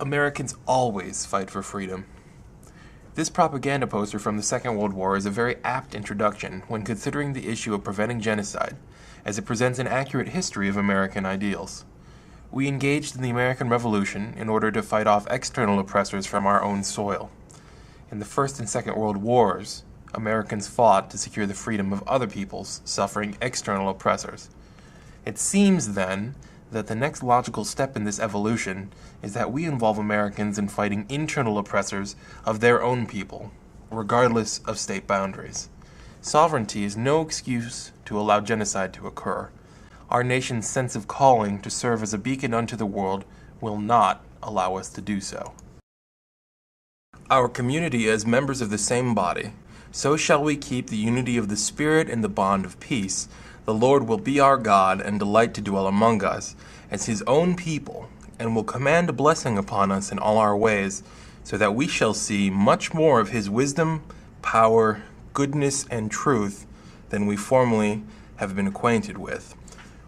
Americans always fight for freedom. This propaganda poster from the Second World War is a very apt introduction when considering the issue of preventing genocide, as it presents an accurate history of American ideals. We engaged in the American Revolution in order to fight off external oppressors from our own soil. In the First and Second World Wars, Americans fought to secure the freedom of other peoples suffering external oppressors. It seems, then, that the next logical step in this evolution is that we involve Americans in fighting internal oppressors of their own people, regardless of state boundaries. Sovereignty is no excuse to allow genocide to occur. Our nation's sense of calling to serve as a beacon unto the world will not allow us to do so. Our community as members of the same body, so shall we keep the unity of the Spirit and the bond of peace. The Lord will be our God and delight to dwell among us as his own people, and will command a blessing upon us in all our ways, so that we shall see much more of his wisdom, power, goodness, and truth than we formerly have been acquainted with.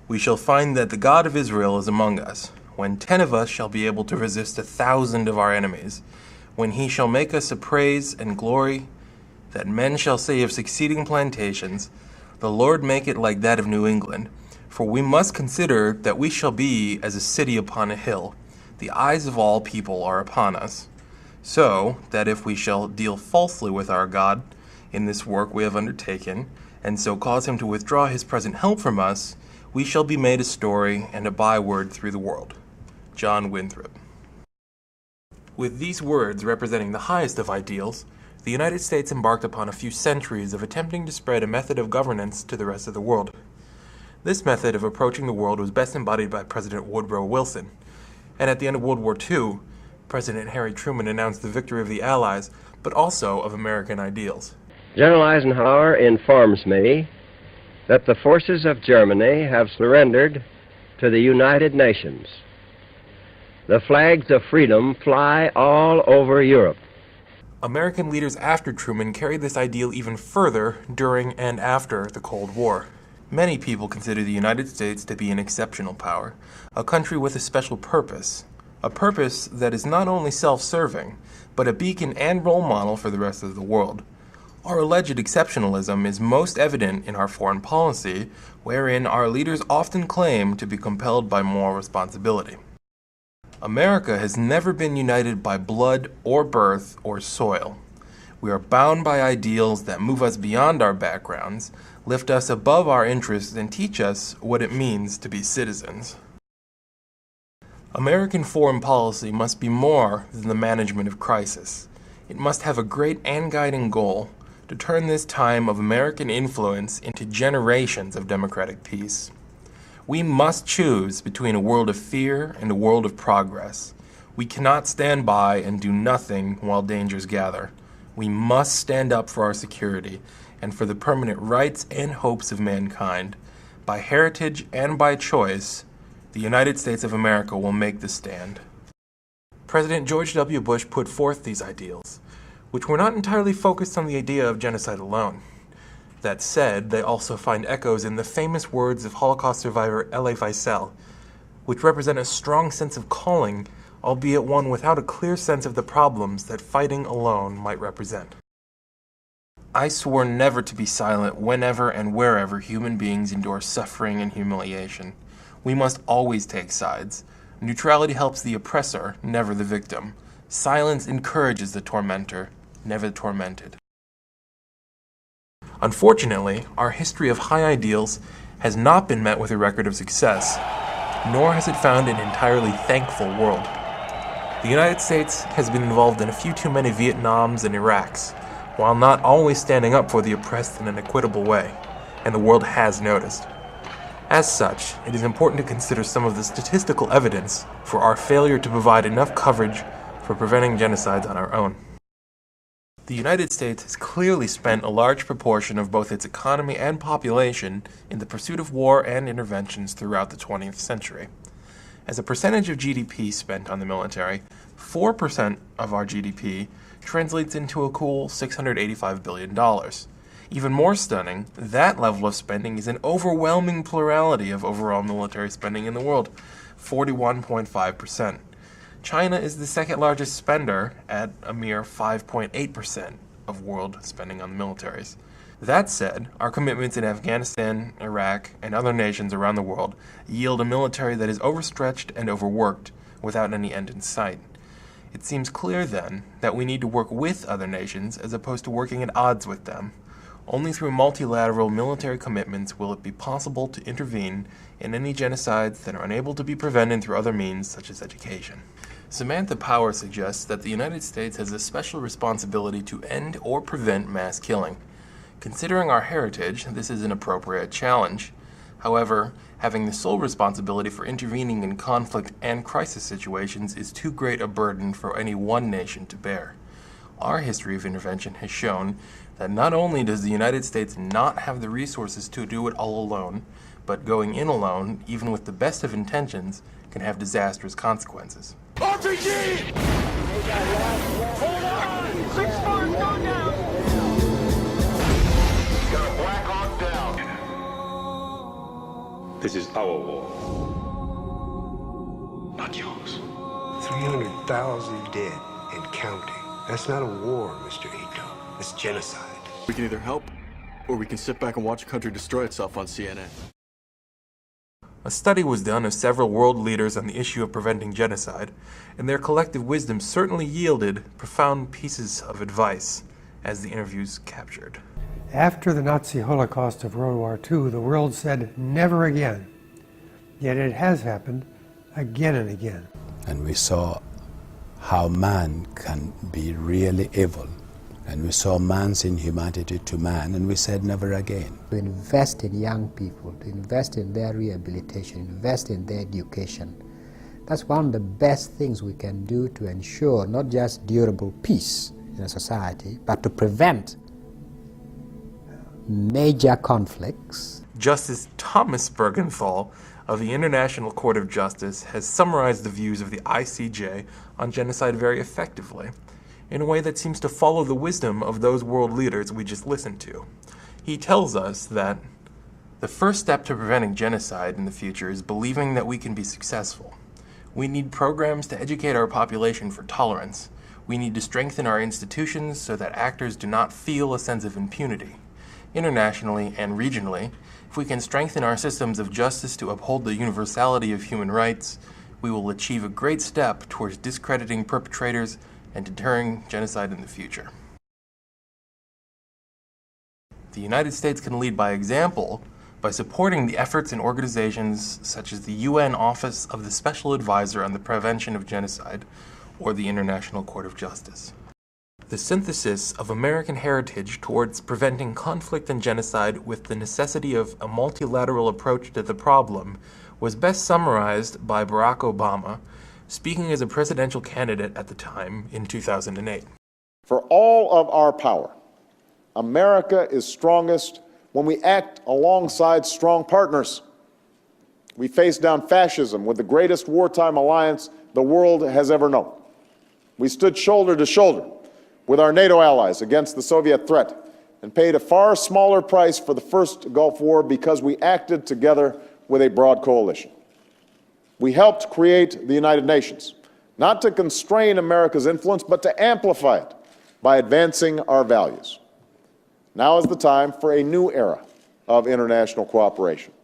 We shall find that the God of Israel is among us, when 10 of us shall be able to resist 1,000 of our enemies, when he shall make us a praise and glory, that men shall say of succeeding plantations, the Lord make it like that of New England. For we must consider that we shall be as a city upon a hill. The eyes of all people are upon us. So that if we shall deal falsely with our God in this work we have undertaken, and so cause him to withdraw his present help from us, we shall be made a story and a byword through the world. John Winthrop. With these words representing the highest of ideals, the United States embarked upon a few centuries of attempting to spread a method of governance to the rest of the world. This method of approaching the world was best embodied by President Woodrow Wilson, and at the end of World War II, President Harry Truman announced the victory of the Allies, but also of American ideals. General Eisenhower informs me that the forces of Germany have surrendered to the United Nations. The flags of freedom fly all over Europe. American leaders after Truman carried this ideal even further during and after the Cold War. Many people consider the United States to be an exceptional power, a country with a special purpose, a purpose that is not only self-serving, but a beacon and role model for the rest of the world. Our alleged exceptionalism is most evident in our foreign policy, wherein our leaders often claim to be compelled by moral responsibility. America has never been united by blood or birth or soil. We are bound by ideals that move us beyond our backgrounds, lift us above our interests, and teach us what it means to be citizens. American foreign policy must be more than the management of crisis. It must have a great and guiding goal to turn this time of American influence into generations of democratic peace. We must choose between a world of fear and a world of progress. We cannot stand by and do nothing while dangers gather. We must stand up for our security and for the permanent rights and hopes of mankind. By heritage and by choice, the United States of America will make the stand. President George W. Bush put forth these ideals, which were not entirely focused on the idea of genocide alone. That said, they also find echoes in the famous words of Holocaust survivor Elie Wiesel, which represent a strong sense of calling, albeit one without a clear sense of the problems that fighting alone might represent. I swore never to be silent whenever and wherever human beings endure suffering and humiliation. We must always take sides. Neutrality helps the oppressor, never the victim. Silence encourages the tormentor, never the tormented. Unfortunately, our history of high ideals has not been met with a record of success, nor has it found an entirely thankful world. The United States has been involved in a few too many Vietnams and Iraqs, while not always standing up for the oppressed in an equitable way, and the world has noticed. As such, it is important to consider some of the statistical evidence for our failure to provide enough coverage for preventing genocides on our own. The United States has clearly spent a large proportion of both its economy and population in the pursuit of war and interventions throughout the 20th century. As a percentage of GDP spent on the military, 4% of our GDP translates into a cool $685 billion. Even more stunning, that level of spending is an overwhelming plurality of overall military spending in the world, 41.5%. China is the second largest spender at a mere 5.8% of world spending on the militaries. That said, our commitments in Afghanistan, Iraq, and other nations around the world yield a military that is overstretched and overworked without any end in sight. It seems clear, then, that we need to work with other nations as opposed to working at odds with them. Only through multilateral military commitments will it be possible to intervene in any genocides that are unable to be prevented through other means, such as education. Samantha Power suggests that the United States has a special responsibility to end or prevent mass killing. Considering our heritage, this is an appropriate challenge. However, having the sole responsibility for intervening in conflict and crisis situations is too great a burden for any one nation to bear. Our history of intervention has shown that not only does the United States not have the resources to do it all alone, but going in alone, even with the best of intentions, can have disastrous consequences. RPG! Hold on! 6-4, go down! Got a Black Hawk down. This is our war. Not yours. 300,000 dead and counting. That's not a war, Mr. Ito. It's genocide. We can either help, or we can sit back and watch a country destroy itself on CNN. A study was done of several world leaders on the issue of preventing genocide, and their collective wisdom certainly yielded profound pieces of advice, as the interviews captured. After the Nazi Holocaust of World War II, the world said never again. Yet it has happened again and again. And we saw how man can be really evil. And we saw man's inhumanity to man, and we said never again. To invest in young people, to invest in their rehabilitation, invest in their education. That's one of the best things we can do to ensure not just durable peace in a society, but to prevent major conflicts. Justice Thomas Bergenthal of the International Court of Justice has summarized the views of the ICJ on genocide very effectively, in a way that seems to follow the wisdom of those world leaders we just listened to. He tells us that the first step to preventing genocide in the future is believing that we can be successful. We need programs to educate our population for tolerance. We need to strengthen our institutions so that actors do not feel a sense of impunity. Internationally and regionally, if we can strengthen our systems of justice to uphold the universality of human rights, we will achieve a great step towards discrediting perpetrators and deterring genocide in the future. The United States can lead by example by supporting the efforts in organizations such as the UN Office of the Special Advisor on the Prevention of Genocide, or the International Court of Justice. The synthesis of American heritage towards preventing conflict and genocide with the necessity of a multilateral approach to the problem was best summarized by Barack Obama, speaking as a presidential candidate at the time in 2008. For all of our power, America is strongest when we act alongside strong partners. We faced down fascism with the greatest wartime alliance the world has ever known. We stood shoulder to shoulder with our NATO allies against the Soviet threat and paid a far smaller price for the first Gulf War because we acted together with a broad coalition. We helped create the United Nations, not to constrain America's influence, but to amplify it by advancing our values. Now is the time for a new era of international cooperation.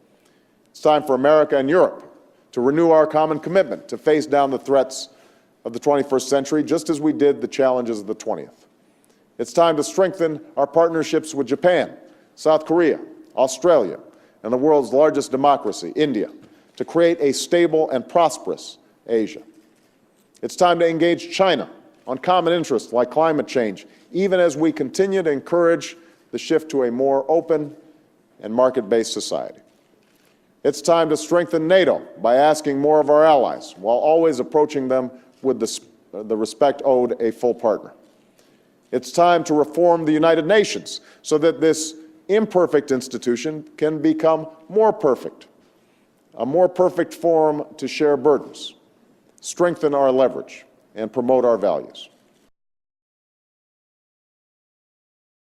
It's time for America and Europe to renew our common commitment to face down the threats of the 21st century, just as we did the challenges of the 20th. It's time to strengthen our partnerships with Japan, South Korea, Australia, and the world's largest democracy, India, to create a stable and prosperous Asia. It's time to engage China on common interests like climate change, even as we continue to encourage the shift to a more open and market-based society. It's time to strengthen NATO by asking more of our allies, while always approaching them with the respect owed a full partner. It's time to reform the United Nations so that this imperfect institution can become more perfect, a more perfect forum to share burdens, strengthen our leverage, and promote our values.